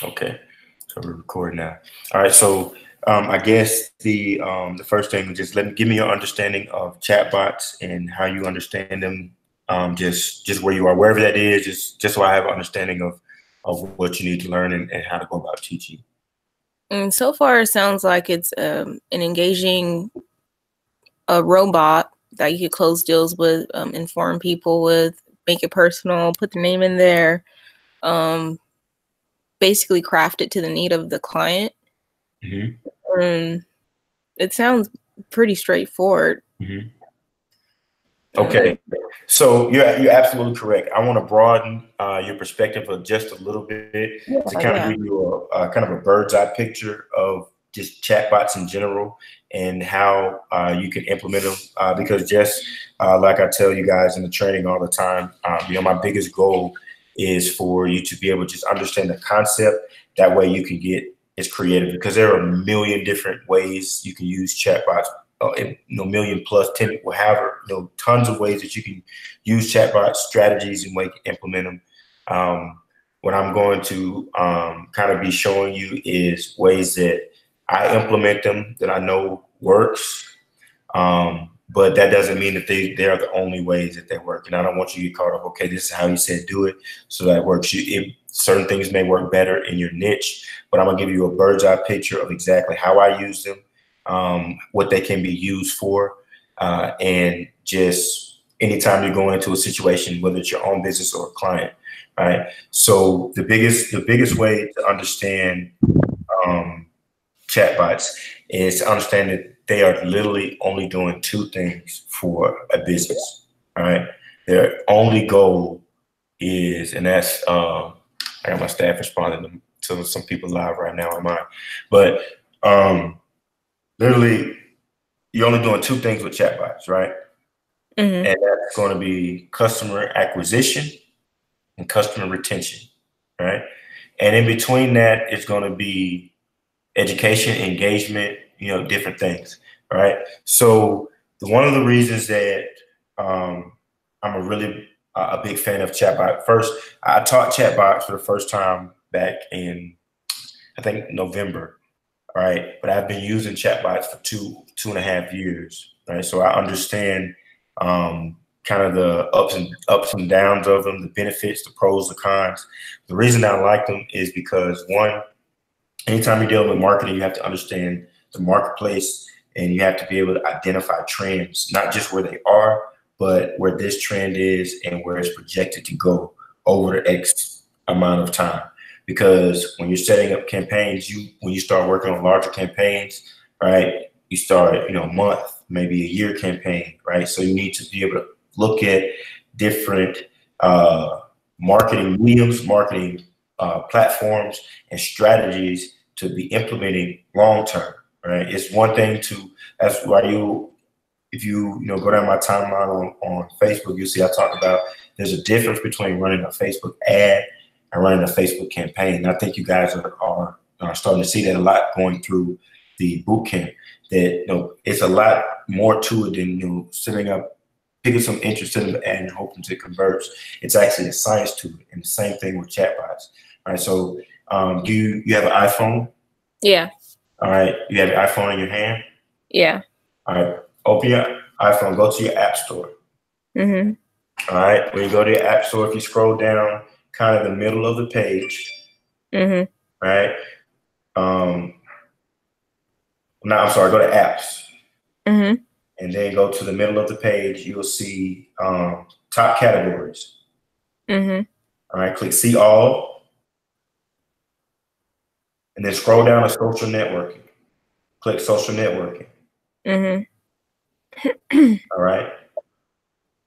Okay, so we're recording now. All right, so I guess the first thing, just give me your understanding of chatbots and how you understand them. Just where you are, wherever that is, just so I have an understanding of what you need to learn and how to go about teaching. And so far, it sounds like it's an engaging a robot that you could close deals with, inform people with, make it personal, put the name in there, basically craft it to the need of the client. Mm-hmm. It sounds pretty straightforward. Mm-hmm. Okay, so you're absolutely correct. I want to broaden your perspective of just a little bit to kind of give you a kind of a bird's eye picture of just chatbots in general and how you can implement them. Because just like I tell you guys in the training all the time, my biggest goal is for you to be able to just understand the concept. That way you can get as creative, because there are a million different ways you can use chatbots. Million plus 10, however, tons of ways that you can use chatbot strategies and way to implement them. What I'm going to kind of be showing you is ways that I implement them that I know works. But that doesn't mean that they are the only ways that they work. And I don't want you to get caught up, okay, this is how you said do it, so that works. Certain things may work better in your niche, but I'm gonna give you a bird's eye picture of exactly how I use them, what they can be used for, and just anytime you're going into a situation, whether it's your own business or a client, right? So the biggest way to understand chatbots is to understand that they are literally only doing two things for a business, all right? Their only goal is, and that's, I got my staff responding to some people live right now on mine, but literally, you're only doing two things with chatbots, right? Mm-hmm. And that's going to be customer acquisition and customer retention, right? And in between that, it's going to be education, engagement, different things, right? So one of the reasons that I'm a big fan of chatbot. First, I taught chatbots for the first time back in, I think, November, right? But I've been using chatbots for two and a half years, right? So I understand kind of the ups and downs of them, the benefits, the pros, the cons. The reason I like them is because, one, anytime you're dealing with marketing, you have to understand the marketplace and you have to be able to identify trends, not just where they are, but where this trend is and where it's projected to go over the X amount of time. Because when you're setting up campaigns, when you start working on larger campaigns, right, you start, a month, maybe a year campaign, right? So you need to be able to look at different marketing mediums, marketing platforms and strategies to be implementing long term, right? It's one thing that's why if you go down my timeline on Facebook, you'll see I talk about there's a difference between running a Facebook ad and running a Facebook campaign. And I think you guys are starting to see that a lot going through the boot camp, that it's a lot more to it than setting up, picking some interest in the ad and hoping to convert. It's actually a science to it, and the same thing with chatbots. All right, so do you have an iPhone? Yeah. All right, you have your iPhone in your hand? Yeah. All right, open your iPhone, go to your app store. Mm-hmm. All right, when you go to your app store, if you scroll down kind of the middle of the page, mm-hmm. right? No, I'm sorry, go to apps. Mm-hmm. And then go to the middle of the page, you'll see top categories. Mm-hmm. All right, click see all. And then scroll down to social networking. Click social networking. Mm-hmm. All right.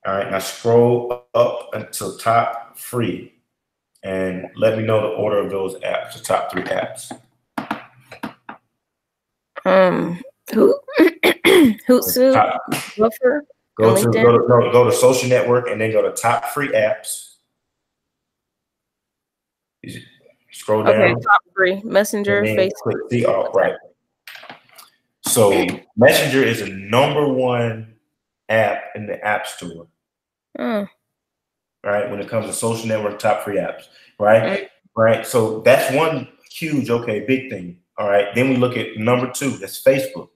All right, now scroll up until top free and let me know the order of those apps, the top 3 apps. Hootsuite, Buffer, go to social network and then go to top free apps. Scroll down. Okay, top 3. Messenger, Facebook. Click see all, right. So Messenger is the #1 app in the App Store. Right, when it comes to social network top free apps, right? Right. So that's one huge, okay, big thing. All right. Then we look at number 2, that's Facebook.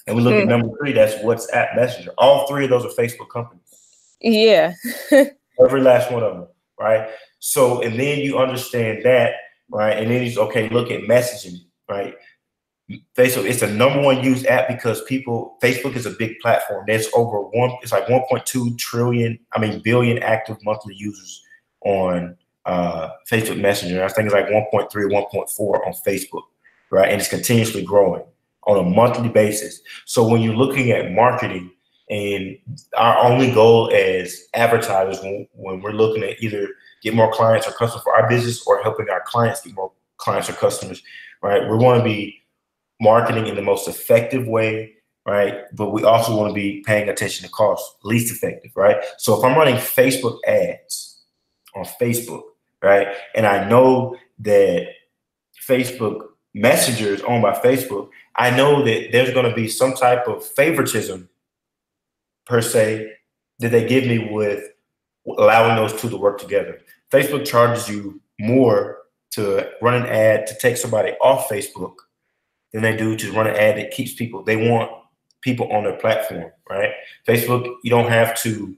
And we look at number 3, that's WhatsApp Messenger. All 3 of those are Facebook companies. Yeah. Every last one of them, right? So, and then you understand that, right? And then you okay, look at messaging, right? Facebook, it's the number 1 used app because Facebook is a big platform. There's it's like 1.2 billion active monthly users on Facebook Messenger. I think it's like 1.3, 1.4 on Facebook, right? And it's continuously growing on a monthly basis. So when you're looking at marketing, and our only goal as advertisers when we're looking at either get more clients or customers for our business or helping our clients get more clients or customers, right? We want to be marketing in the most effective way, right? But we also want to be paying attention to cost, least effective, right? So if I'm running Facebook ads on Facebook, right, and I know that Facebook Messenger is owned by Facebook, I know that there's going to be some type of favoritism per se that they give me with allowing those 2 to work together. Facebook charges you more to run an ad to take somebody off Facebook than they do to run an ad that keeps people. They want people on their platform, right? Facebook, you don't have to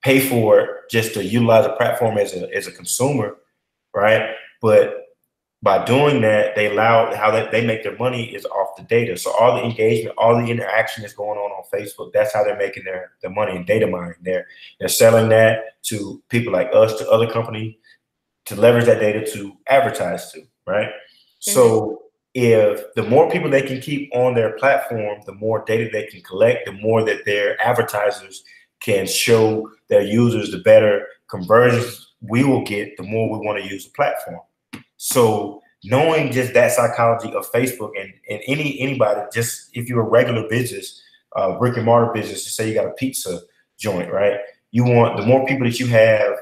pay for it just to utilize a platform as a consumer, right? But by doing that, they allow how they make their money is off the data. So all the engagement, all the interaction that's going on Facebook, that's how they're making their money in data mining. They're selling that to people like us, to other companies, to leverage that data to advertise to, right? Mm-hmm. So if the more people they can keep on their platform, the more data they can collect, the more that their advertisers can show their users, the better conversions we will get, the more we want to use the platform. So knowing just that psychology of Facebook and anybody, just if you're a regular business, brick and mortar business, just say you got a pizza joint, right? You want the more people that you have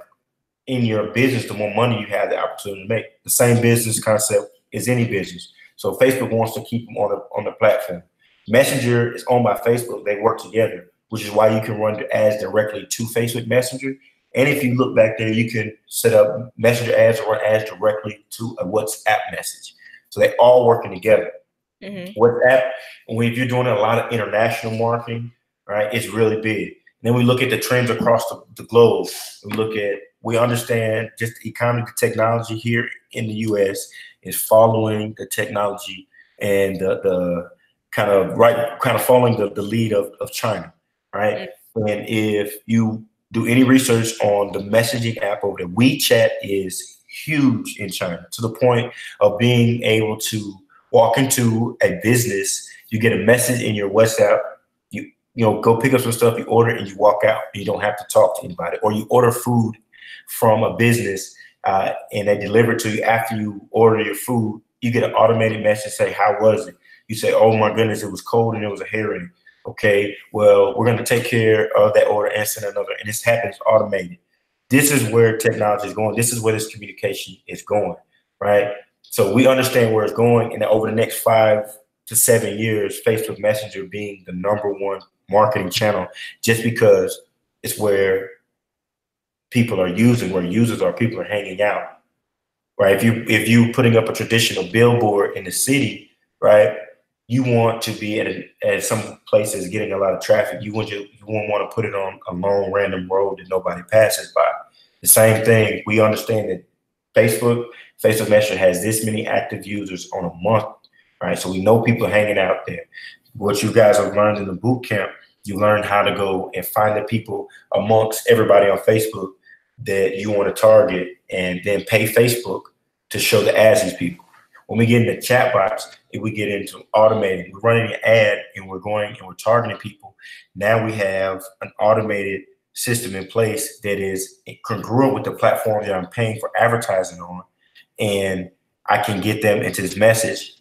in your business, the more money you have the opportunity to make. The same business concept is any business. So Facebook wants to keep them on the platform. Messenger is owned by Facebook. They work together, which is why you can run the ads directly to Facebook Messenger. And if you look back there, you can set up Messenger ads or run ads directly to a WhatsApp message. So they're all working together. Mm-hmm. WhatsApp, if you're doing a lot of international marketing, right, it's really big. And then we look at the trends across the globe. We understand just the economy, the technology here in the U.S. is following the technology and the kind of following the lead of China, right? Mm-hmm. And if you do any research on the messaging app over there, WeChat is huge in China to the point of being able to walk into a business, you get a message in your WhatsApp, you go pick up some stuff, you order it, and you walk out. You don't have to talk to anybody. Or you order food from a business and they deliver it to you after you order your food. You get an automated message say, how was it? You say, oh my goodness, it was cold and it was a herring. Okay, well, we're going to take care of that order and send another. And this happens automated. This is where technology is going. This is where this communication is going, right? So we understand where it's going. And over the next 5 to 7 years, Facebook Messenger being the #1 marketing channel, just because it's where people are using, where users are, people are hanging out, right? If you putting up a traditional billboard in the city, right? You want to be at some places getting a lot of traffic. You won't want to put it on a long random road that nobody passes by. The same thing. We understand that Facebook Messenger has this many active users on a month, right? So we know people hanging out there. What you guys have learned in the boot camp, you learn how to go and find the people amongst everybody on Facebook that you want to target, and then pay Facebook to show the ads to these people. When we get into chat bots, if we get into automating, we're running an ad and we're targeting people. Now we have an automated system in place that is congruent with the platform that I'm paying for advertising on. And I can get them into this message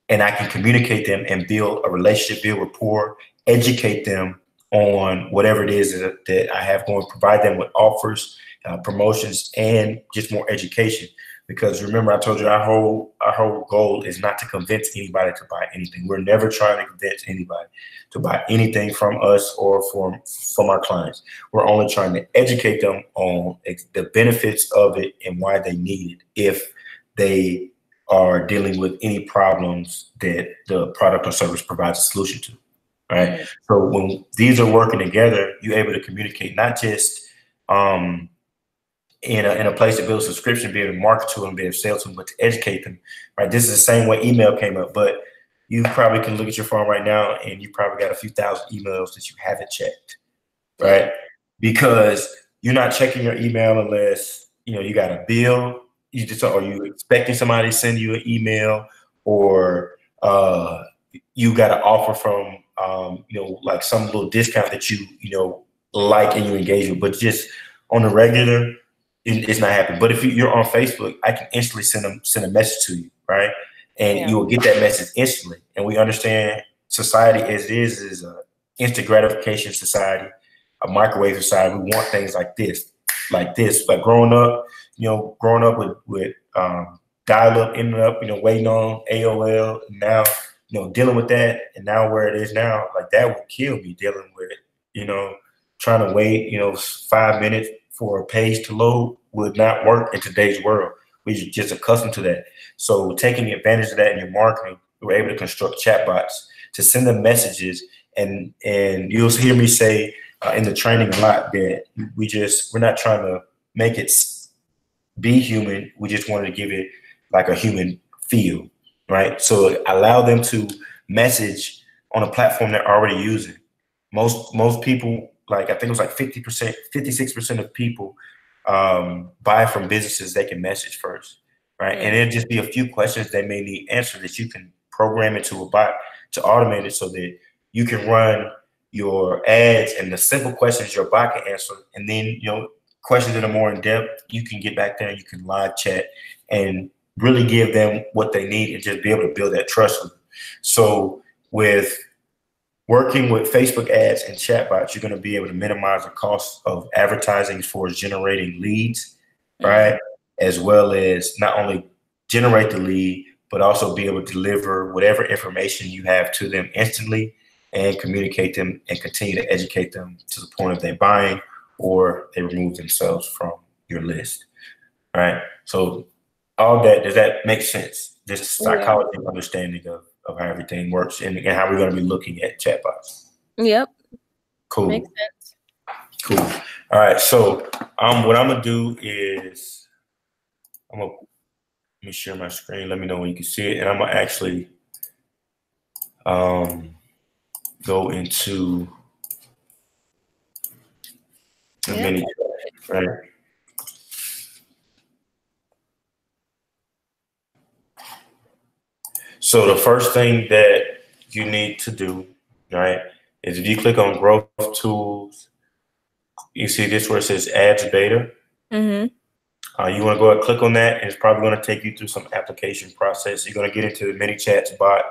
and I can communicate them and build a relationship, build rapport, educate them on whatever it is that I have going, provide them with offers, promotions, and just more education. Because remember, I told you our whole goal is not to convince anybody to buy anything. We're never trying to convince anybody to buy anything from us or from our clients. We're only trying to educate them on the benefits of it and why they need it if they are dealing with any problems that the product or service provides a solution to, right? So when these are working together, you're able to communicate not just in a place to build a subscription, be able to market to them, be able to sell to them, but to educate them, right? This is the same way email came up, but you probably can look at your phone right now and you probably got a few thousand emails that you haven't checked, right? Because you're not checking your email unless, you got a bill, or you expecting somebody to send you an email, or you got an offer from, like some little discount that you like and you engage with, but just on the regular, it's not happening. But if you're on Facebook, I can instantly send a message to you, right? And you will get that message instantly. And we understand society as it is a instant gratification society, a microwave society. We want things like this. Like growing up with dial-up, ending up, waiting on AOL. Now, dealing with that, and now where it is now, like that would kill me dealing with, trying to wait, 5 minutes for a page to load would not work in today's world. We're just accustomed to that. So taking advantage of that in your marketing, we're able to construct chatbots to send them messages. And you'll hear me say in the training a lot that we're not trying to make it be human. We just wanted to give it like a human feel, right? So allow them to message on a platform they're already using. Most people, like I think it was like 50%, 56% of people buy from businesses they can message first, right? And it'll just be a few questions they may need answered that you can program into a bot to automate it so that you can run your ads and the simple questions your bot can answer. And then, questions that are more in depth, you can get back there and you can live chat and really give them what they need and just be able to build that trust with them. So with working with Facebook ads and chatbots, you're going to be able to minimize the cost of advertising for generating leads, right? As well as not only generate the lead, but also be able to deliver whatever information you have to them instantly and communicate them and continue to educate them to the point of they buying or they remove themselves from your list, right? So all that, does that make sense? This psychology understanding of how everything works and how we're going to be looking at chatbots. Yep. Cool. Makes sense. Cool. All right. So what I'm going to do is let me share my screen. Let me know when you can see it. And I'm going to actually go into the mini chat, right? So the first thing that you need to do, right, is if you click on Growth Tools, you see this where it says Ads Beta. You want to go ahead and click on that, and it's probably going to take you through some application process. You're going to get into the ManyChats bot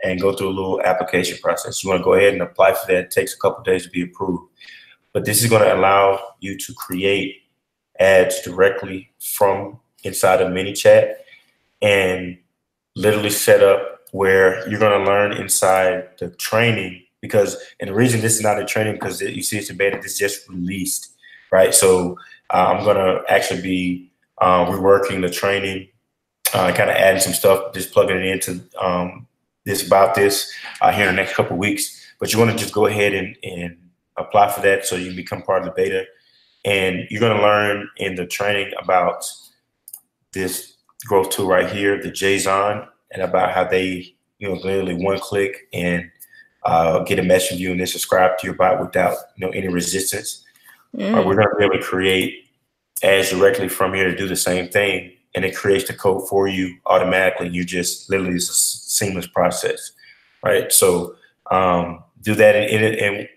and go through a little application process. You want to go ahead and apply for that. It takes a couple of days to be approved. But this is going to allow you to create ads directly from inside of ManyChat and literally set up where you're going to learn inside the training, and the reason this is not a training because you see it's in beta, this just released, right? So I'm going to actually be reworking the training, kind of adding some stuff, just plugging it into this here in the next couple of weeks. But you want to just go ahead and apply for that so you can become part of the beta. And you're going to learn in the training about this growth tool right here, the JSON, and about how they, literally one click and get a message from you and then subscribe to your bot without, any resistance. We're going to be able to create ads directly from here to do the same thing, and it creates the code for you automatically. You just literally, it's a seamless process, right? So do that, and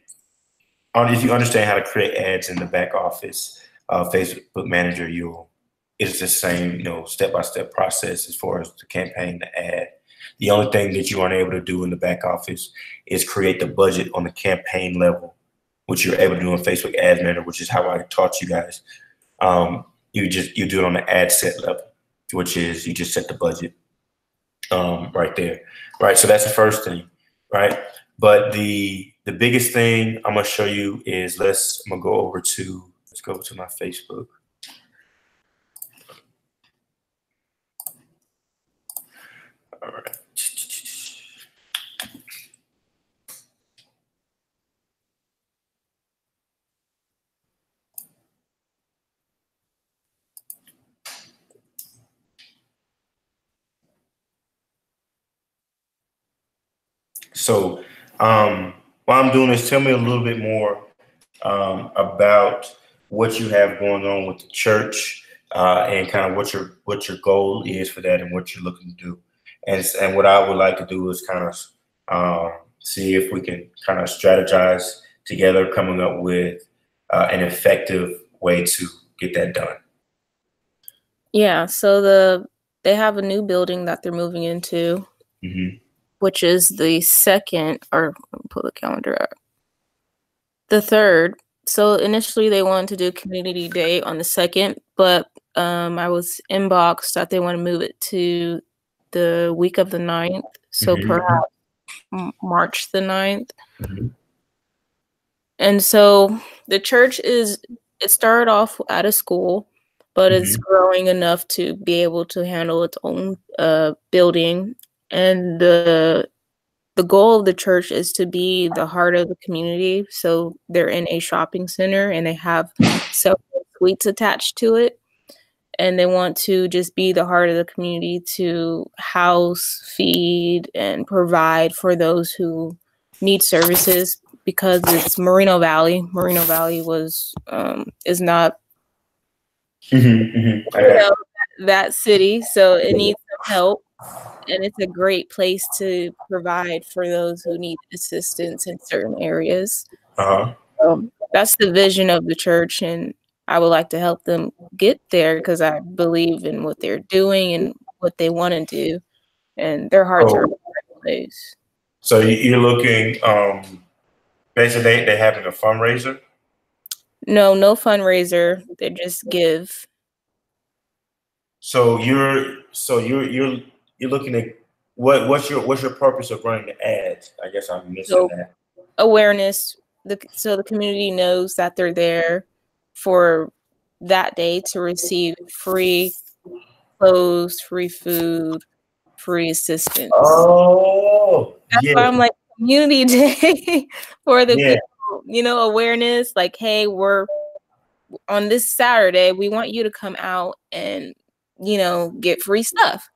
if you understand how to create ads in the back office Facebook Manager, it's the same, step-by-step process as far as the campaign, the ad. The only thing that you aren't able to do in the back office is create the budget on the campaign level, which you're able to do in Facebook Ads Manager, which is how I taught you guys. You do it on the ad set level, which is you just set the budget right there, right? So that's the first thing, right? But the biggest thing I'm gonna show you is let's go over to my Facebook. So while I'm doing this, tell me a little bit more about what you have going on with the church, and kind of what your goal is for that and what you're looking to do. And what I would like to do is kind of see if we can kind of strategize together, coming up with an effective way to get that done. Yeah, so they have a new building that they're moving into, which is the second, or let me pull the calendar up, the third. So initially they wanted to do community day on the 2nd, but I was inboxed that they want to move it to the week of the 9th. So perhaps March the 9th. And so the church it started off at a school, but it's growing enough to be able to handle its own building. And the goal of the church is to be the heart of the community. So they're in a shopping center and they have several suites attached to it. And they want to just be the heart of the community to house, feed, and provide for those who need services, because it's Moreno Valley. Moreno Valley is not that city, so it needs some help. And it's a great place to provide for those who need assistance in certain areas. That's the vision of the church, and I would like to help them get there because I believe in what they're doing and what they want to do, and their hearts are in the right place. So you're looking, basically they having a fundraiser? No fundraiser. They just give. So you're looking at what's your purpose of running the ads? I guess I'm missing that. Awareness. So the community knows that they're there for that day to receive free clothes, free food, free assistance. Oh, that's why I'm like, community day for the people, awareness. Like, hey, we're on this Saturday. We want you to come out and get free stuff.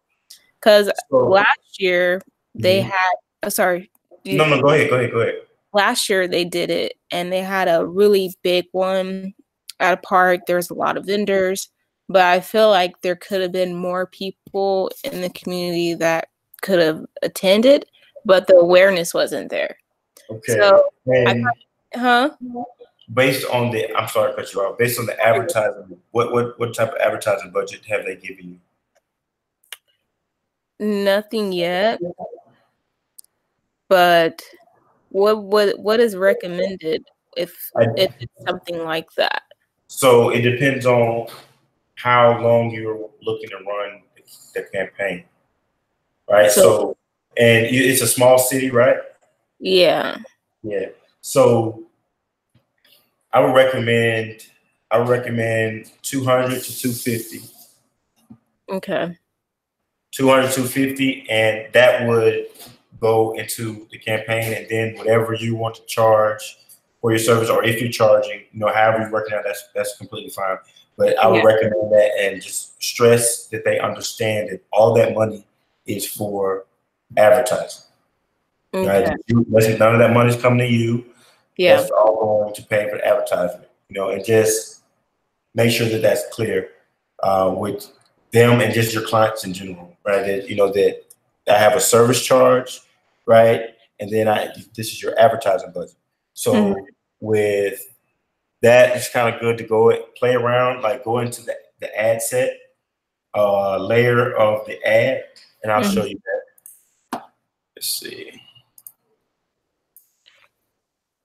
Because last year they had. Sorry. No, go ahead. Last year they did it, and they had a really big one at a park. There's a lot of vendors, but I feel like there could have been more people in the community that could have attended, but the awareness wasn't there. Okay. So, based on I'm sorry to cut you off. Based on the advertising, what type of advertising budget have they given you? Nothing yet, but what is recommended if it's something like that? So it depends on how long you're looking to run the campaign, right? So and it's a small city, right? Yeah. So I would recommend 200 to 250. Okay. 200, 250, and that would go into the campaign, and then whatever you want to charge for your service, or if you're charging, however you working out, that's completely fine. But I would recommend that, and just stress that they understand that all that money is for advertising. Okay. Right? None of that money is coming to you. Yeah. That's all going to pay for advertisement. And just make sure that that's clear with them and just your clients in general, right? That I have a service charge, right? And then this is your advertising budget. So with that, it's kind of good to play around, like go into the ad set layer of the ad, and I'll show you that. Let's see.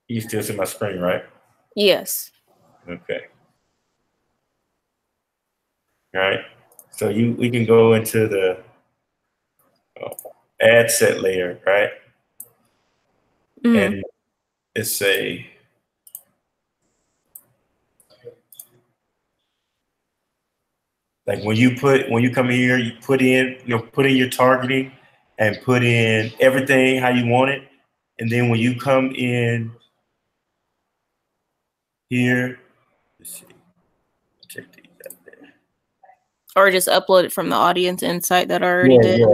You still see my screen, right? Yes. Okay. All right. So we can go into the ad set layer, right? And it's like when you come here, you put in your targeting and put in everything how you want it, and then when you come in here, let's see, check these out there. Or just upload it from the audience insight that I already did.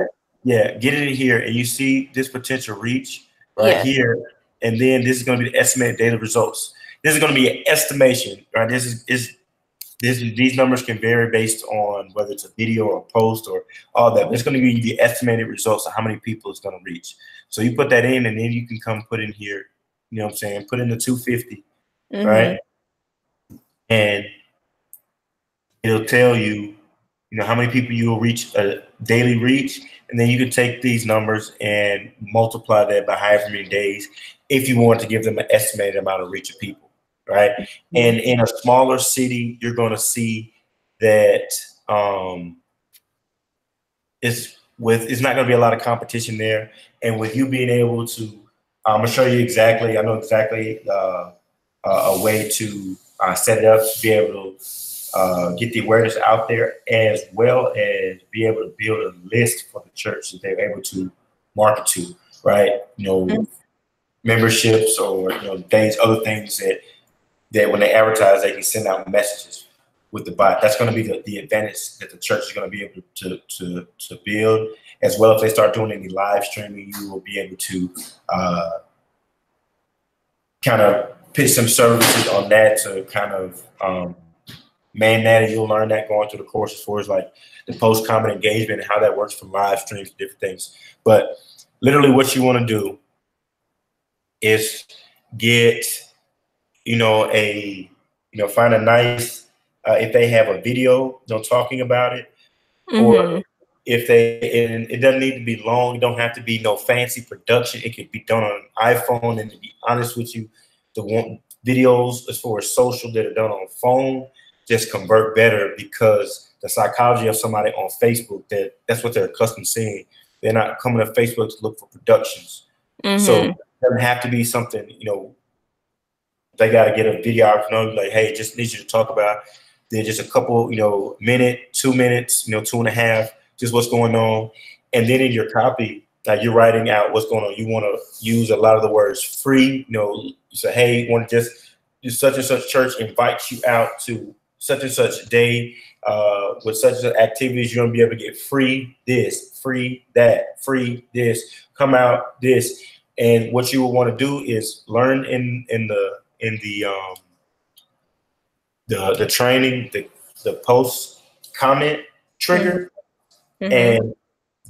Yeah, get it in here, and you see this potential reach. right Yeah. here. And then this is going to be the estimated daily results. This is going to be an estimation, right? These numbers can vary based on whether it's a video or a post or all that. But it's going to be the estimated results of how many people it's going to reach. So you put that in, and then you can come put in here, you know what I'm saying? Put in the 250, right? And it'll tell you, you know, how many people you will reach a daily reach. And then you can take these numbers and multiply that by however many days if you want to give them an estimated amount of reach of people, right? And in a smaller city, you're going to see that it's not going to be a lot of competition there. And with you being able to, I'm going to show you exactly, I know exactly a way to set it up to be able to get the awareness out there, as well as be able to build a list for the church that they're able to market to, right? You know, memberships or, you know, other things that when they advertise, they can send out messages with the bot. That's going to be the advantage that the church is going to be able to build, as well. If they start doing any live streaming, you will be able to kind of pitch some services on that to kind of man that, and you'll learn that going through the course as far as like the post comment engagement and how that works from live streams, different things. But literally what you want to do is get, you know, find a nice, if they have a video, you know, talking about it, or if and it doesn't need to be long, it don't have to be no fancy production. It could be done on an iPhone. And to be honest with you, the videos as far as social that are done on phone just convert better, because the psychology of somebody on Facebook, that's what they're accustomed to seeing. They're not coming to Facebook to look for productions. So it doesn't have to be something, you know, they got to get a videographer, like, hey, just need you to talk about. Then just a couple, you know, minute, 2 minutes, you know, 2.5, just what's going on. And then in your copy, like you're writing out what's going on. You want to use a lot of the words free, you know, you say, hey, you want to just do such and such church invites you out to such and such day with such and such activities. You're going to be able to get free this, free that, free this, come out this. And what you will want to do is learn in the training, the post comment trigger, and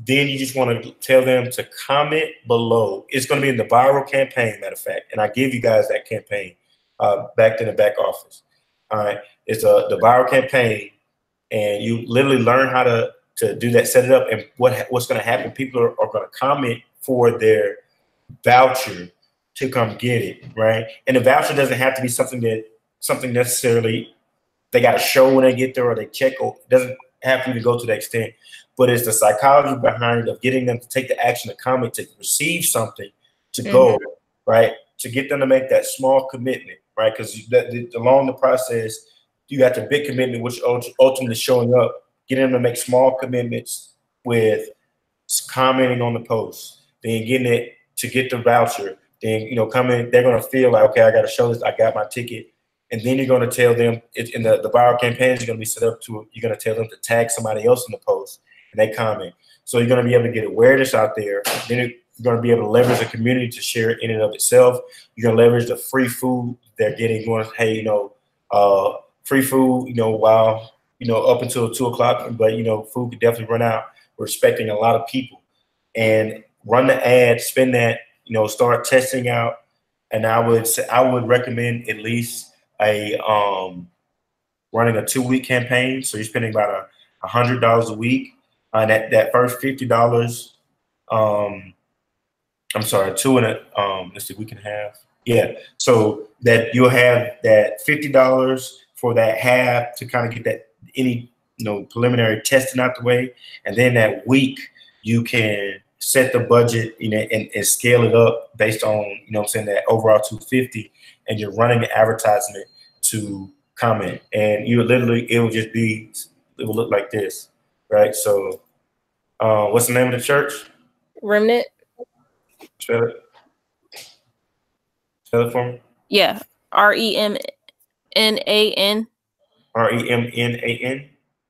then you just want to tell them to comment below. It's going to be in the viral campaign, matter of fact, and I give you guys that campaign back in the back office. All right, it's the viral campaign, and you literally learn how to do that, set it up, and what's going to happen. People are going to comment for their voucher to come get it, right? And the voucher doesn't have to be something necessarily they got to show when they get there or they check. Or it doesn't have to even go to that extent, but it's the psychology behind of getting them to take the action to comment, to receive something, to go, right? To get them to make that small commitment, right? Because along the process, you got the big commitment, which ultimately showing up, getting them to make small commitments with commenting on the post, then getting it to get the voucher, then, you know, coming, they're going to feel like, okay, I got to show this, I got my ticket. And then you're going to tell them, in the viral campaigns are going to be set up to, you're going to tell them to tag somebody else in the post and they comment. So you're going to be able to get awareness out there. Then you're going to be able to leverage the community to share it in and of itself. You're going to leverage the free food they're getting, going, hey, you know, free food, you know, while, you know, up until 2 o'clock, but, you know, food could definitely run out. We're expecting a lot of people. And run the ad, spend that, you know, start testing out. And I would recommend at least running a 2-week campaign. So you're spending about $100 a week. And that first $50, I'm sorry, let's see, we can have. Yeah. So that you'll have that $50 for that half to kind of get that any, you know, preliminary testing out the way. And then that week you can set the budget, you know, and scale it up based on, you know what I'm saying, that overall 250, and you're running the advertisement to comment. And you literally, it will look like this, right? So what's the name of the church? Remnant. Spell it for me. Yeah. REMNAN. REMNAN.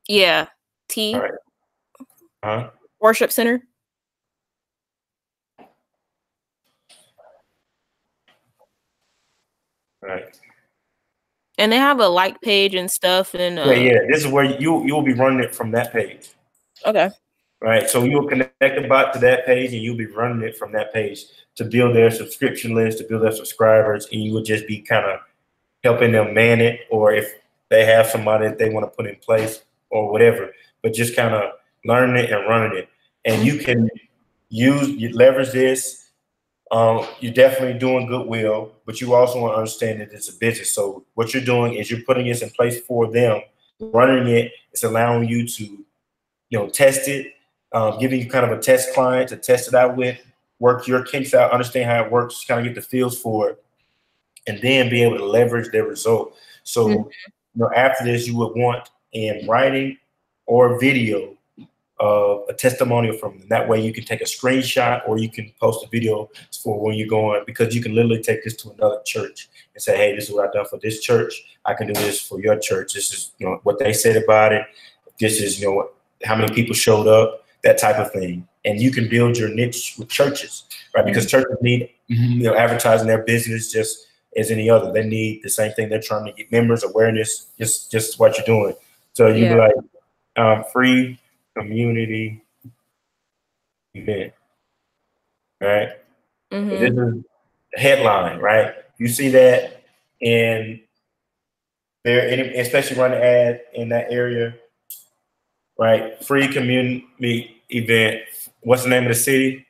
Yeah. T. All right. Worship Center. Right. And they have a like page and stuff. And Yeah. This is where you'll be running it from that page. okay. Right. So you'll connect the bot to that page, and you'll be running it from that page to build their subscription list, to build their subscribers, and you will just be kind of helping them man it, or if they have somebody that they want to put in place or whatever, but just kind of learning it and running it. And you can leverage this. You're definitely doing goodwill, but you also want to understand that it's a business. So what you're doing is you're putting this in place for them, running it. It's allowing you to, test it, giving you kind of a test client to test it out with, work your kinks out, understand how it works, kind of get the feels for it, and then be able to leverage their result. So, after this, you would want in writing or video a testimonial from them. That way you can take a screenshot or you can post a video for when you're going, because you can literally take this to another church and say, hey, this is what I've done for this church. I can do this for your church. This is what they said about it. This is how many people showed up, that type of thing. And you can build your niche with churches, right? Because churches need advertising their business just as any other. They need the same thing. They're trying to get members, awareness, just what you're doing. So you'd be like, free community event, right? This is the headline, right? You see that in there, especially run an ad in that area, right? Free community event. What's the name of the city?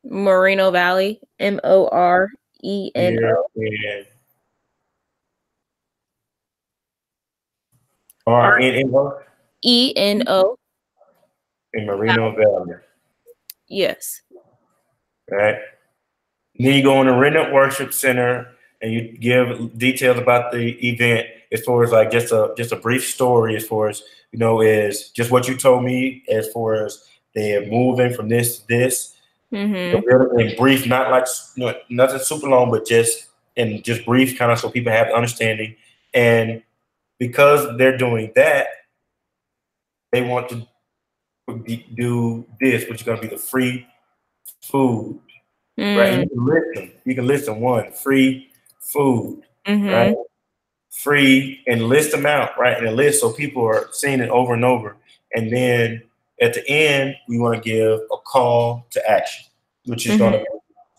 Moreno Valley, Moreno. RNO? ENO. In Moreno Valley. Yes. Right. Then you go in the Remnant Worship Center and you give details about the event, as far as like just a brief story, as far as is just what you told me, as far as they're moving from this to this. In brief, not like nothing super long, but just brief, kind of, so people have the understanding. And because they're doing that, they want to do this, which is going to be the free food, right? You can list them. One, free food, right? Free, and list them out, right? In a list, so people are seeing it over and over. And then at the end, we want to give a call to action, which is going to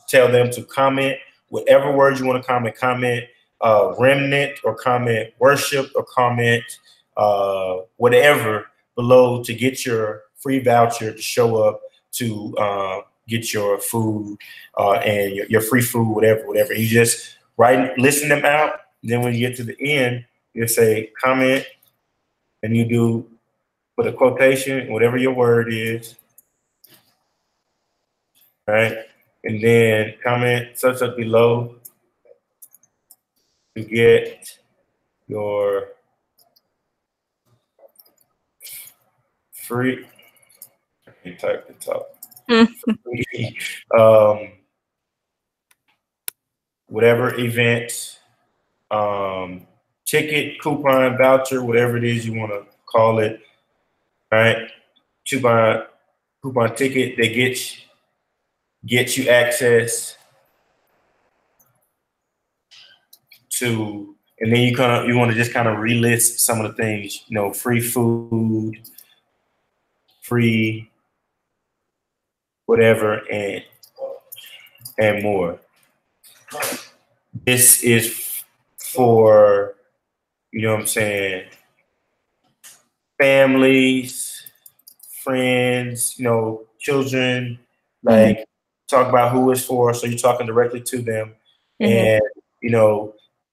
tell them to comment whatever words you want to comment, remnant, or comment worship, or comment whatever below, to get your free voucher to show up to get your food and your free food, whatever. You just listen them out. Then when you get to the end, you say comment, and you do put a quotation, whatever your word is, right? And then comment such below to get your free. You type the top. Whatever event, ticket, coupon, voucher, whatever it is you want to call it, right? Coupon ticket, they get you access to, and then you want to just kind of relist some of the things, free food, free whatever, and more. This is for, what I'm saying, families, friends, children, like talk about who it's for. So you're talking directly to them. And,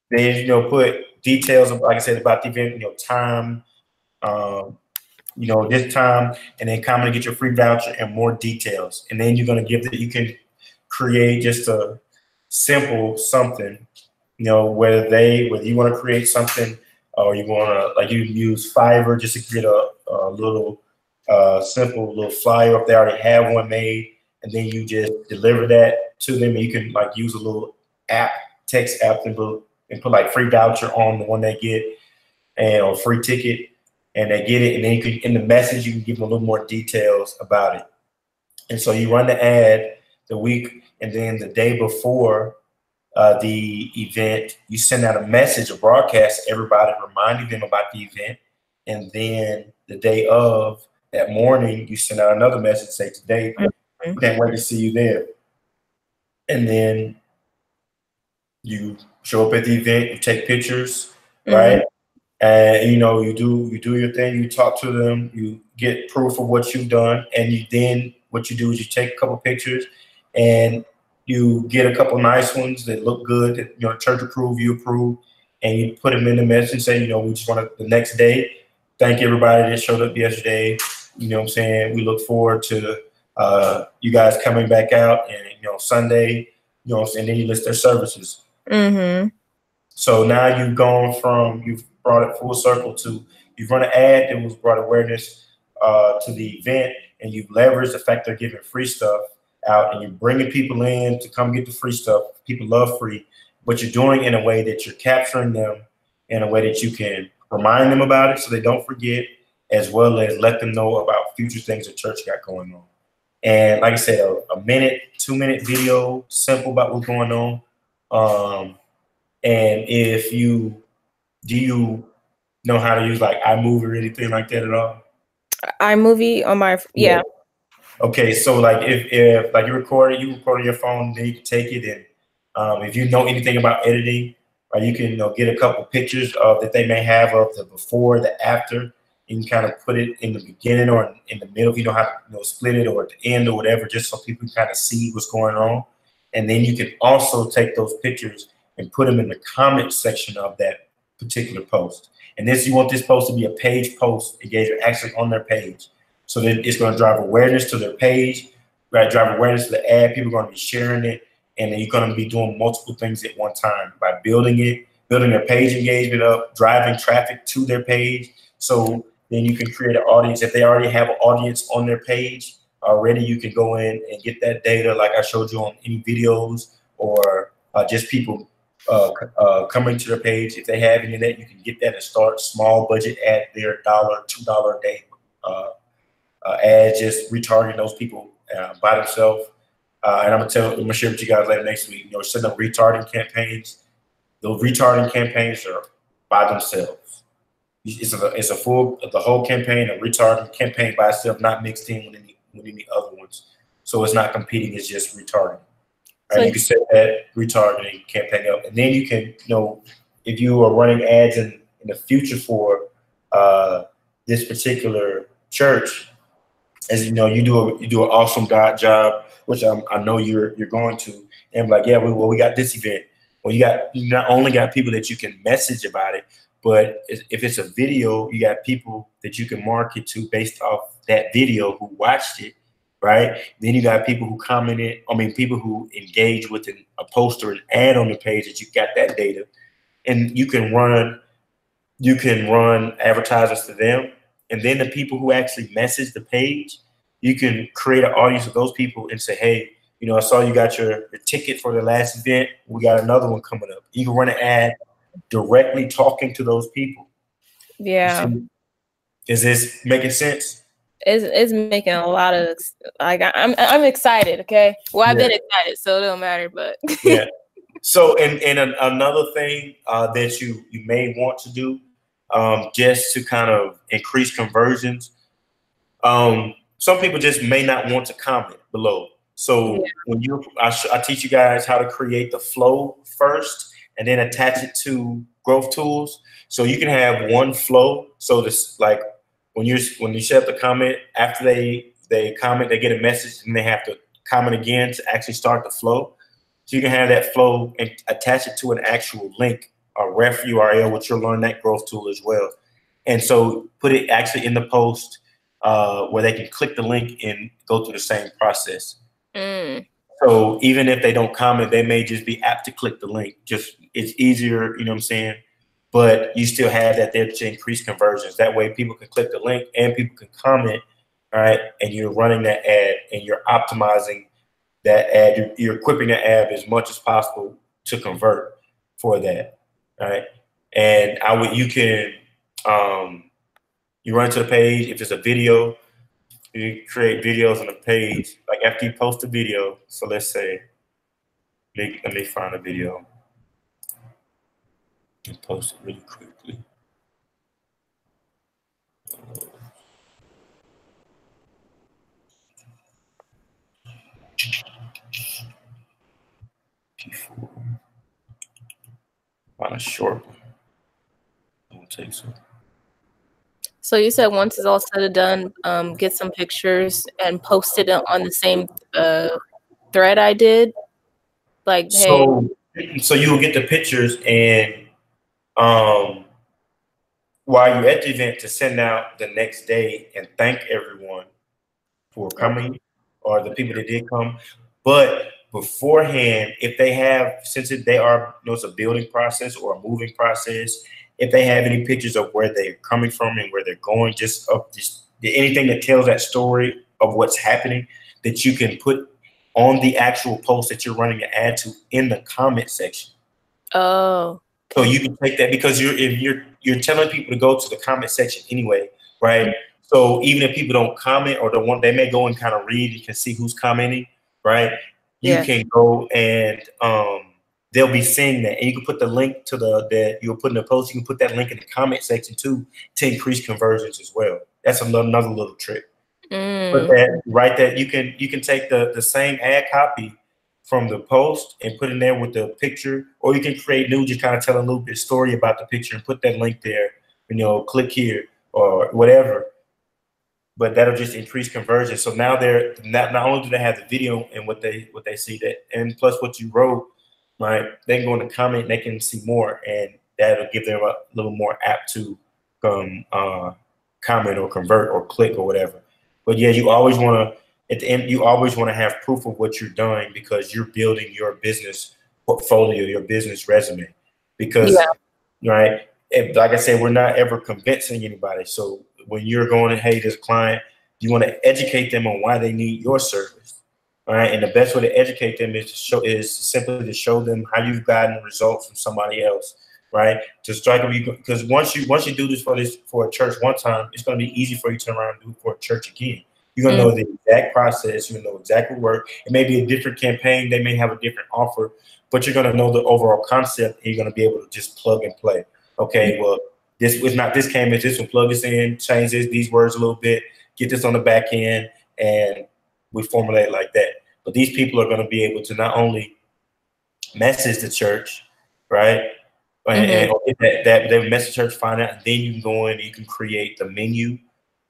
then, put details of, like I said, about the event, time, this time, and then come and get your free voucher and more details. And then you're going to you can create just a simple something, whether you want to create something, or you want to, like, you use Fiverr just to get a little simple little flyer if they already have one made, and then you just deliver that to them. And you can like use a little text app, and put like free voucher on the one they get, or free ticket, and they get it. And then you can, in the message, you can give them a little more details about it. And so you run the ad the week, and then the day before, the event, you send out a message, a broadcast to everybody, reminding them about the event. And then the day of, that morning, you send out another message, say, today, can't wait to see you there. And then you show up at the event, you take pictures, right? And you do your thing, you talk to them, you get proof of what you've done, and then what you do is you take a couple pictures and you get a couple nice ones that look good, that church approve, you approve, and you put them in the message and say, we just want to, the next day, thank everybody that showed up yesterday. You know what I'm saying? We look forward to you guys coming back out, and Sunday, and then you list their services. So now you've brought it full circle to, you've run an ad that was brought awareness to the event, and you've leveraged the fact they're giving free stuff out, and you're bringing people in to come get the free stuff. People love free, but you're doing it in a way that you're capturing them in a way that you can remind them about it so they don't forget, as well as let them know about future things the church got going on. And like I said, a minute, 2-minute video, simple about what's going on. And do you know how to use like iMovie or anything like that at all? iMovie on my, yeah. Okay, so like if like you record on your phone, then you can take it, and if you know anything about editing, right, you can get a couple pictures of that they may have of the before, the after. You can kind of put it in the beginning or in the middle if you know how to split it, or at the end or whatever, just so people can kind of see what's going on. And then you can also take those pictures and put them in the comment section of that particular post. And you want this post to be a page post engagement, actually on their page. So then it's going to drive awareness to their page, right? Drive awareness to the ad. People are going to be sharing it, and then you're going to be doing multiple things at one time by building their page engagement up, driving traffic to their page. So then you can create an audience. If they already have an audience on their page already, you can go in and get that data, like I showed you on any videos, or just people coming to their page. If they have any of that, you can get that and start small budget at their $1, $2 a day ad, just retargeting those people by themselves. And I'm gonna share with you guys later next week. Setting up retargeting campaigns. Those retargeting campaigns are by themselves. It's the whole campaign, a retargeting campaign by itself, not mixed in with any other ones. So it's not competing, it's just retargeting. Right? So you can set that retargeting campaign up, and then you can, if you are running ads in the future for this particular church, as you do an awesome job, which I know you're going to, and like, yeah, we got this event. Well, you not only got people that you can message about it, but if it's a video, you got people that you can market to based off that video who watched it, right? Then you got people who commented, people who engage with a post or an ad on the page that you got that data, and you can run advertisements to them. And then the people who actually message the page, you can create an audience of those people and say, hey, I saw you got your ticket for the last event. We got another one coming up. You can run an ad directly talking to those people. Yeah. Is this making sense? It's making a lot of, like, I'm excited. Okay. Well, I've been excited, so it don't matter, but yeah. So, and another thing that you may want to do, just to kind of increase conversions. Some people just may not want to comment below. So when I teach you guys how to create the flow first, and then attach it to growth tools. So you can have one flow. So this, like when you set up the comment, after they comment, they get a message, and they have to comment again to actually start the flow. So you can have that flow and attach it to an actual link, a ref URL, which you'll learn that growth tool as well. And so put it actually in the post where they can click the link and go through the same process. So even if they don't comment, they may just be apt to click the link. Just it's easier, you know what I'm saying? But you still have that there to increase conversions. That way people can click the link and people can comment, all right? And you're running that ad and you're optimizing that ad. You're equipping the ad as much as possible to convert for that, right? And you run to the page. If it's a video, you create videos on the page. Like after you post a video, so let's say Let me find a video and post it really quickly. P4. Find a short one. Don't take so. So you said once it's all said and done, get some pictures and post it on the same thread I did. Like, so, hey. So you will get the pictures, and while you're at the event, to send out the next day and thank everyone for coming, or the people that did come. But beforehand, if they have, since they are, it's a building process or a moving process, if they have any pictures of where they're coming from and where they're going, just anything that tells that story of what's happening, that you can put on the actual post that you're running an ad to in the comment section. Oh. So you can take that, because you're telling people to go to the comment section anyway, right? So even if people don't comment, or they may go and kind of read, you can see who's commenting, right? You can go and they'll be seeing that, and you can put the link to that you'll put in the post. You can put that link in the comment section too, to increase conversions as well. That's another little trick. But that you can take the same ad copy from the post and put in there with the picture, or you can create new, just kind of tell a little bit story about the picture and put that link there, click here or whatever. But that'll just increase conversion. So now they're not only do they have the video and what they see, that, and plus what you wrote, right? They can go in the comment and they can see more, and that'll give them a little more apt to comment or convert or click or whatever. But yeah, you always want to, at the end, you always want to have proof of what you're doing, because you're building your business portfolio, your business resume. Because, right, like I said, we're not ever convincing anybody. So when you're going to, hey, this client, you want to educate them on why they need your service. All right. And the best way to educate them is simply to show them how you've gotten results from somebody else. Right. To strike them, because once you do this for a church one time, it's going to be easy for you to turn around and do it for a church again. You're going to know the exact process. You're going to know exactly what work. It may be a different campaign. They may have a different offer, but you're going to know the overall concept, and you're going to be able to just plug and play. Okay, well, this was not, this came in, this will plug this in, change these words a little bit, get this on the back end, and we formulate it like that. But these people are going to be able to not only message the church, right? And that they message church, find out, and then you can go in and you can create the menu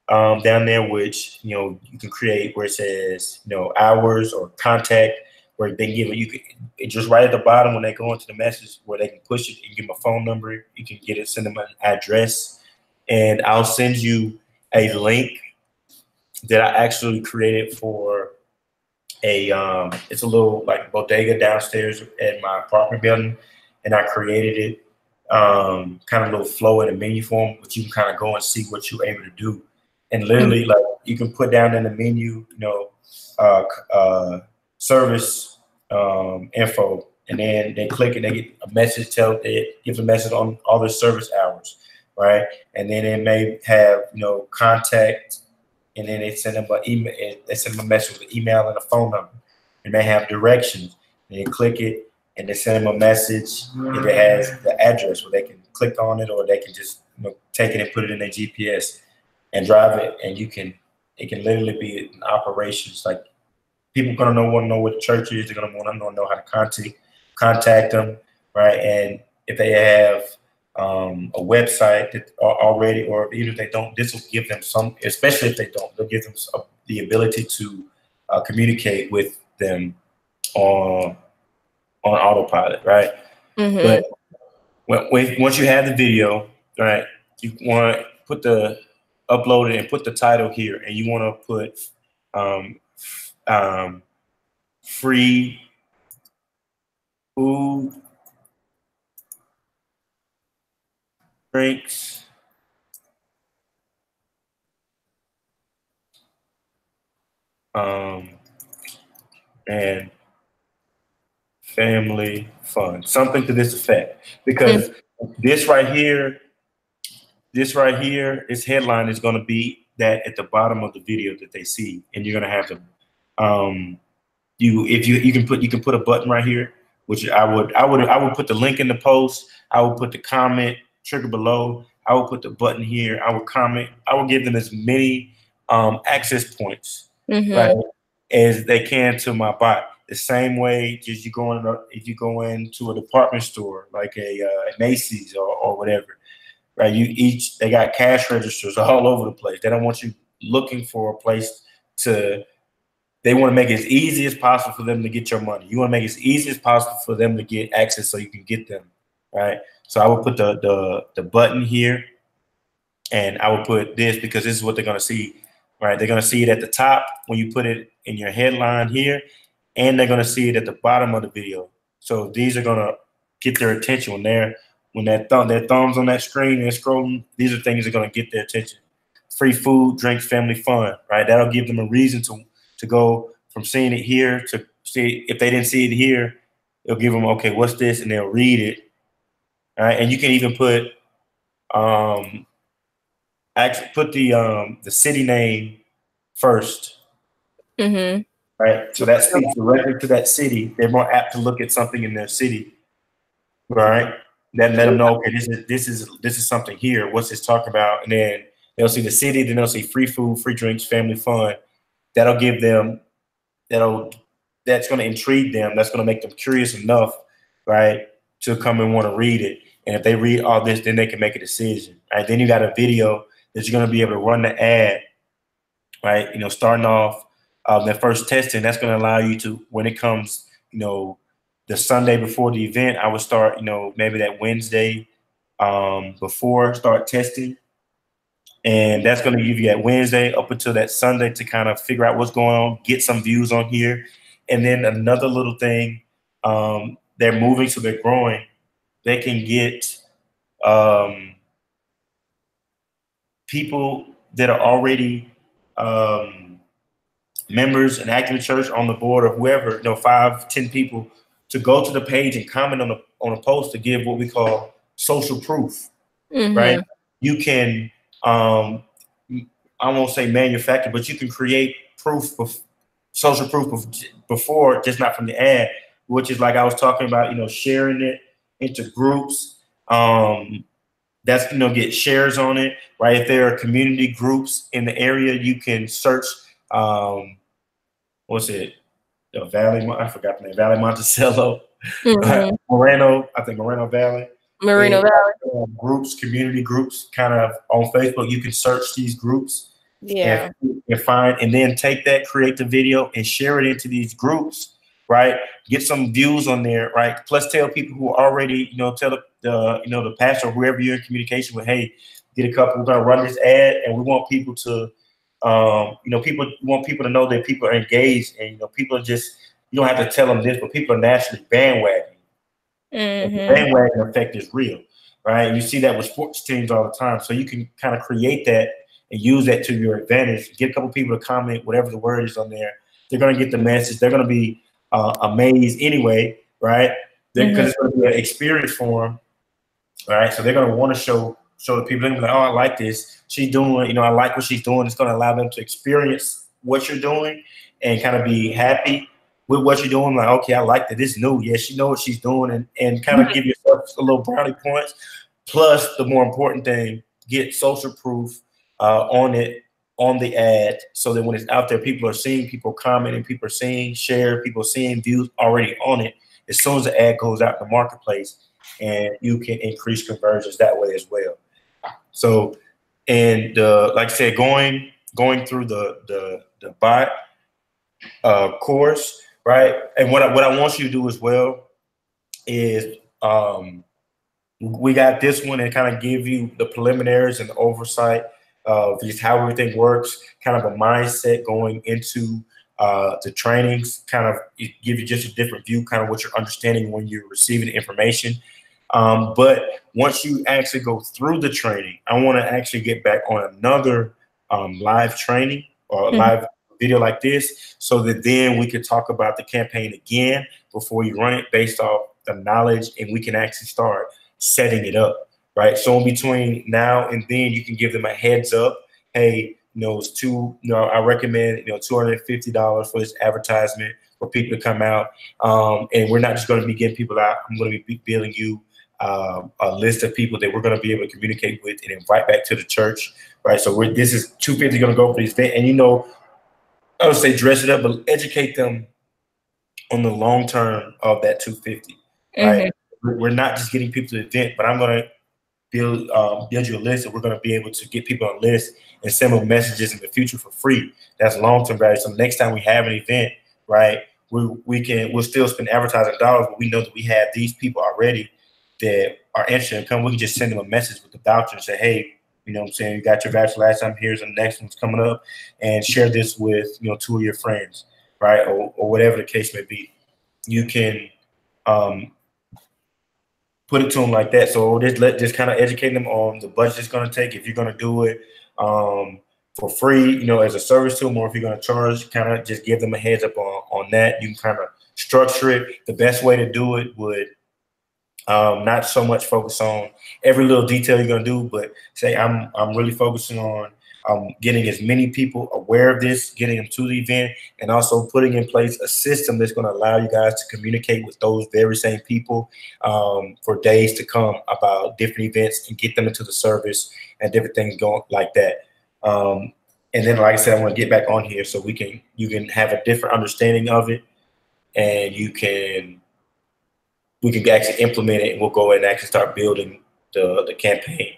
down there, which you can create where it says hours or contact, where they give it. You can just right at the bottom when they go into the message where they can push it. You can give them a phone number. You can get it, send them an address, and I'll send you a link that I actually created for a it's a little like bodega downstairs at my apartment building, and I created it kind of a little flow in a menu form, but you can kind of go and see what you're able to do. And literally, like, you can put down in the menu, service info, and then they click and they get a message, it gives a message on all the service hours, right? And then it may have, contact, and then they send them an email. They send them a message with an email and a phone number, and they have directions. And they click it, and they send them a message, and it has the address where they can click on it, or they can just take it and put it in their GPS and drive it, and it can literally be in operations. Like, people want to know what the church is. They're gonna want to know how to contact them, right? And if they have a website that already, or even if they don't, this will give them some. Especially if they don't, they'll give them the ability to communicate with them on autopilot, right? But once you have the video, right, you want to upload it and put the title here, and you want to put free food, drinks, and family fun, something to this effect. Because this right here, its headline is going to be that at the bottom of the video that they see, and you're going to have to you can put a button right here which I would put the link in the post. I would put the comment trigger below. I would put the button here. I would comment. I would give them as many access points, right, as they can to my bot. The same way, just if you go into a department store like a Macy's or whatever, right? They got cash registers all over the place. They don't want you looking for a place to. They want to make it as easy as possible for them to get your money. You want to make it as easy as possible for them to get access so you can get them, right? So I would put the button here, and I would put this because this is what they're going to see, right? They're going to see it at the top when you put it in your headline here, and they're going to see it at the bottom of the video. So these are going to get their attention when their thumbs on that screen and scrolling. These are things that are going to get their attention. Free food, drinks, family fun, right? That'll give them a reason to go from seeing it here to see. If they didn't see it here, it'll give them, okay, what's this? And they'll read it. All right. And you can even put actually put the city name first. Right. So that speaks directly to that city. They're more apt to look at something in their city. Right. Then let them know, okay, this is something here. What's this talking about? And then they'll see the city, then they'll see free food, free drinks, family fun. That'll give them, that's going to intrigue them. That's going to make them curious enough, right, to come and want to read it. And if they read all this, then they can make a decision. Right. Then you got a video that you're going to be able to run the ad, right? Starting off their first testing. That's going to allow you to, when it comes, the Sunday before the event, I would start, maybe that Wednesday before, start testing. And that's going to give you that Wednesday up until that Sunday to kind of figure out what's going on, get some views on here. And then another little thing, they're moving, so they're growing. They can get people that are already members and active in church on the board or whoever, 5, 10 people, to go to the page and comment on a post to give what we call social proof, right? You can, I won't say manufacture, but you can create proof of social proof before, just not from the ad, which is like I was talking about, sharing it into groups. That's get shares on it, right? If there are community groups in the area, you can search. What's it? The Valley. I forgot the name. Valley Monticello, Moreno. I think Moreno Valley. Moreno Valley. Groups, community groups, kind of on Facebook. You can search these groups. Yeah. And find, and then take that, create the video, and share it into these groups. Right, get some views on there, right? Plus, tell people who already, tell the pastor or whoever you're in communication with, hey, get a couple. We're gonna run this ad, and we want people to, want people to know that people are engaged, and people are just, you don't have to tell them this, but people are naturally bandwagoning. The bandwagon effect is real, right? And you see that with sports teams all the time. So you can kind of create that and use that to your advantage. Get a couple people to comment whatever the word is on there. They're gonna get the message. They're gonna be amazed anyway, right? Because it's going to be an experience for them, right? So they're going to want to show the people. They're going to be like, oh, I like this. She's doing, I like what she's doing. It's going to allow them to experience what you're doing and kind of be happy with what you're doing. Like, okay, I like that. This is new. Yeah, she knows what she's doing, and kind of give yourself a little brownie points. Plus, the more important thing, get social proof on it, on the ad, so that when it's out there, people are seeing, people commenting, people are seeing, share, people seeing views already on it. As soon as the ad goes out in the marketplace, and you can increase conversions that way as well. So, and like I said, going through the bot course, right? And what I want you to do as well is we got this one and kind of give you the preliminaries and the oversight of just how everything works, kind of a mindset going into the trainings, kind of give you just a different view, kind of what you're understanding when you're receiving the information. But once you actually go through the training, I want to actually get back on another live training or live video like this, so that then we could talk about the campaign again before you run it based off the knowledge, and we can actually start setting it up. Right. So in between now and then, you can give them a heads up. Hey, it's I recommend, $250 for this advertisement. for people to come out. And we're not just going to be getting people out. I'm going to be building you a list of people that we're going to be able to communicate with and invite back to the church, right? So this is 250 going to go for this event. And, you know, I would say dress it up, but educate them on the long term of that 250, right? We're not just getting people to the event, but I'm going to build you a list, and we're going to be able to get people on a list and send them messages in the future for free. That's long-term value. So next time we have an event, right, we'll still spend advertising dollars, but we know that we have these people already that are interested in coming. We can just send them a message with the voucher and say, hey, you know what I'm saying, you got your voucher last time, here's the next one's coming up, and share this with, you know, 2 of your friends, right, or whatever the case may be. You can put it to them like that. So just kind of educate them on the budget it's going to take. If you're going to do it for free, you know, as a service to them, or if you're going to charge, kind of just give them a heads up on that. You can kind of structure it. The best way to do it would not so much focus on every little detail you're going to do, but say I'm really focusing on getting as many people aware of this, getting them to the event, and also putting in place a system that's going to allow you guys to communicate with those very same people for days to come about different events and get them into the service and different things going like that. And then, like I said, I want to get back on here so you can have a different understanding of it, and we can actually implement it, and we'll go and actually start building the campaign.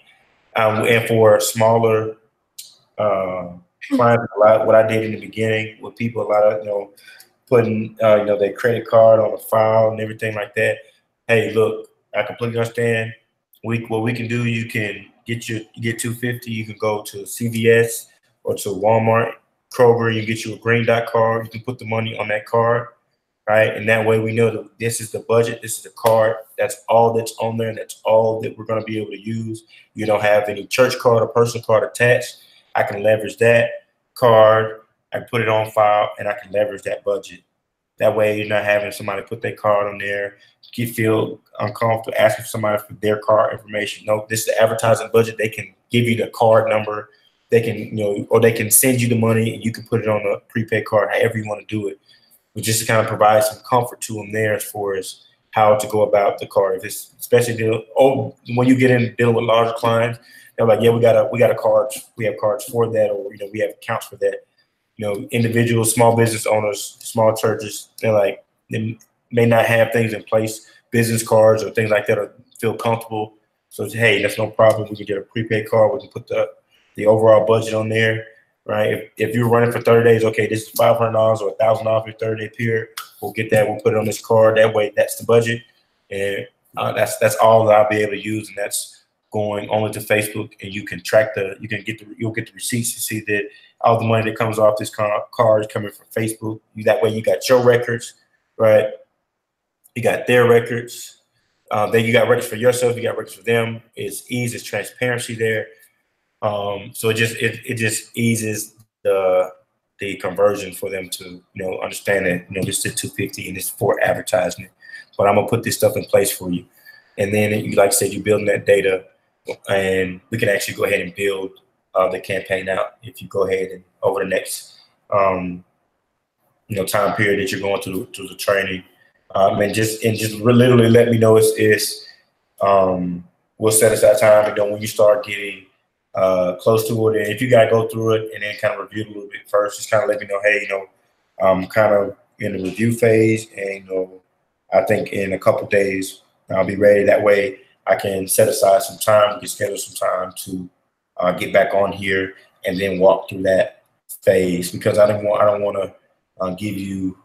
And for smaller clients, what I did in the beginning with people, a lot of, you know, putting you know, their credit card on a file and everything like that. Hey, look, I completely understand. What we can do, you can get 250. You can go to CVS or to Walmart, Kroger. You get you a Green Dot card. You can put the money on that card, right? And that way we know that this is the budget, this is the card, that's all that's on there, and that's all that we're going to be able to use. You don't have any church card or personal card attached. I can leverage that card, I put it on file, and I can leverage that budget. That way you're not having somebody put their card on there, you feel uncomfortable asking somebody for their card information. No, this is the advertising budget. They can give you the card number. They can, you know, or they can send you the money and you can put it on a prepaid card, however you want to do it. We just kind of provide some comfort to them there as far as how to go about the card. If it's especially when you get in dealing with larger clients, they're like, yeah, we got a card. We have cards for that, or, you know, we have accounts for that. You know, individuals, small business owners, small churches, they're like, they may not have things in place, business cards or things like that, or feel comfortable. So hey, that's no problem. We can get a prepaid card. We can put the overall budget on there, right? If you're running for 30 days, okay, this is $500 or $1,000 for your 30-day period. We'll get that. We'll put it on this card. That way, that's the budget, and that's all that I'll be able to use, and that's going only to Facebook. And you can track you'll get the receipts to see that all the money that comes off this card is coming from Facebook. That way, you got your records, right? You got their records. Then you got records for yourself. You got records for them. It's ease. It's transparency there. So it just eases the conversion for them to, you know, understand that, you know, this is 250 and it's for advertisement, but I'm gonna put this stuff in place for you. And then you, like I said, you're building that data, and we can actually go ahead and build the campaign out if you go ahead and over the next you know, time period that you're going through the training. And just literally let me know. We'll set aside time, and then when you start getting close to it, and if you gotta go through it and then kind of review it a little bit first, just kind of let me know, hey, you know, I'm kind of in the review phase, and, you know, I think in a couple days I'll be ready. That way I can set aside some time, we can schedule some time to get back on here and then walk through that phase, because I don't want to give you,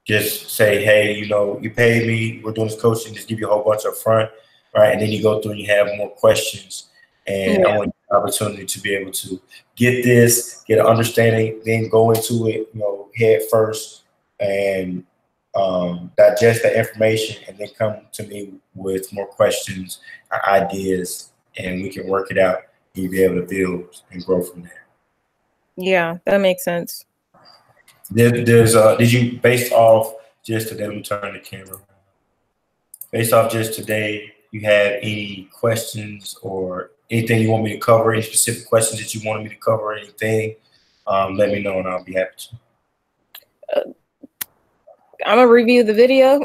just say, hey, you know, you paid me, we're doing this coaching, just give you a whole bunch up front, right? And then you go through and you have more questions. And I want the opportunity to be able to get an understanding, then go into it, you know, head first, and digest that information, and then come to me with more questions, ideas, and we can work it out. You'll be able to build and grow from there. Yeah, that makes sense. Did you, based off just today, let me turn the camera. Based off just today, you had any questions or anything you want me to cover, any specific questions that you wanted me to cover, anything, let me know and I'll be happy to. I'm gonna review the video,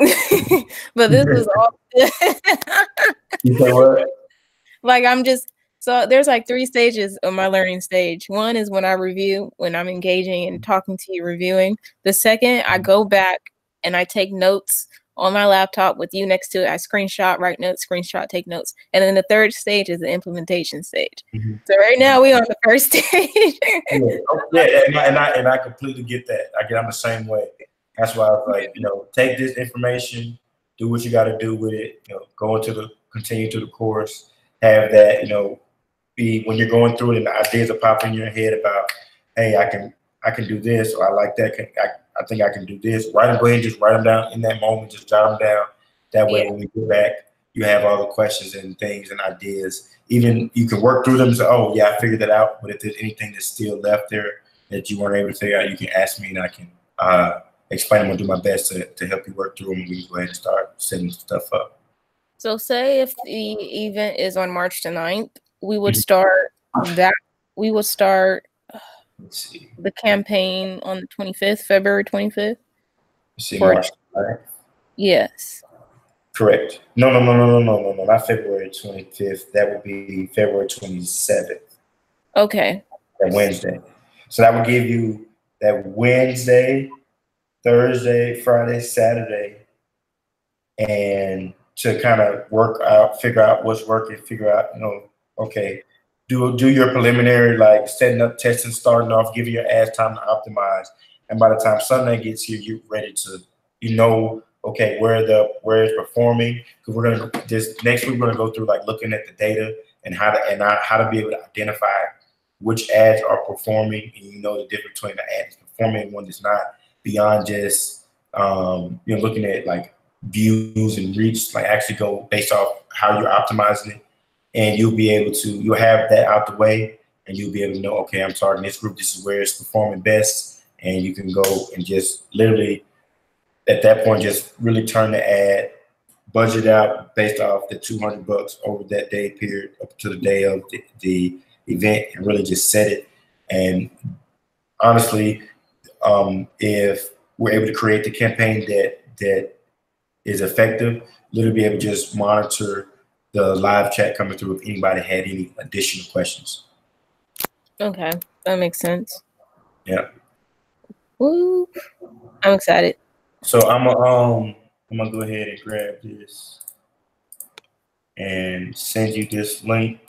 but this was all. You say what? Like so there's like 3 stages of my learning stage. One is when I review, when I'm engaging and talking to you, reviewing. The second, I go back and I take notes on my laptop with you next to it. I screenshot, write notes, screenshot, take notes. And then the third stage is the implementation stage. Mm-hmm. So right now we on the first stage. and I completely get that. I'm the same way. That's why I was like, take this information, do what you got to do with it. Continue to the course, have that, be when you're going through it and the ideas are popping in your head about, hey, I can do this, or I like that. I think I can do this. Go ahead and just write them down in that moment. Just jot them down. That way, when we get back, you have all the questions and things and ideas. Even you can work through them and say, oh, yeah, I figured that out. But if there's anything that's still left there that you weren't able to figure out, you can ask me and I can explain them and do my best to help you work through them. And we can go ahead and start setting stuff up. So say if the event is on March the 9th, we would start that. We would start the campaign on the 25th, February 25th. March 9th? Yes. Correct. No, not February 25th. That would be February 27th. Okay. That Wednesday. So that would give you that Wednesday, Thursday, Friday, Saturday, and to kind of figure out what's working, figure out, okay, do your preliminary, like setting up, testing, starting off, giving your ass time to optimize. And by the time Sunday gets here, you're ready to, okay, where it's performing. Because we're gonna next week we're gonna go through like looking at the data and how to be able to identify which ads are performing, and the difference between the ad that's performing and one that's not, beyond just looking at like views and reach, like actually go based off how you're optimizing it. And you'll have that out the way, and you'll be able to know, okay, I'm targeting this group, this is where it's performing best. And you can go and just literally at that point, just really turn the ad, budget out based off the $200 over that day period up to the day of the event, and really just set it. And honestly, if we're able to create the campaign that is effective, literally be able to just monitor the live chat coming through if anybody had any additional questions. Okay, that makes sense. Yeah. Woo! I'm excited. So I'm gonna go ahead and grab this and send you this link.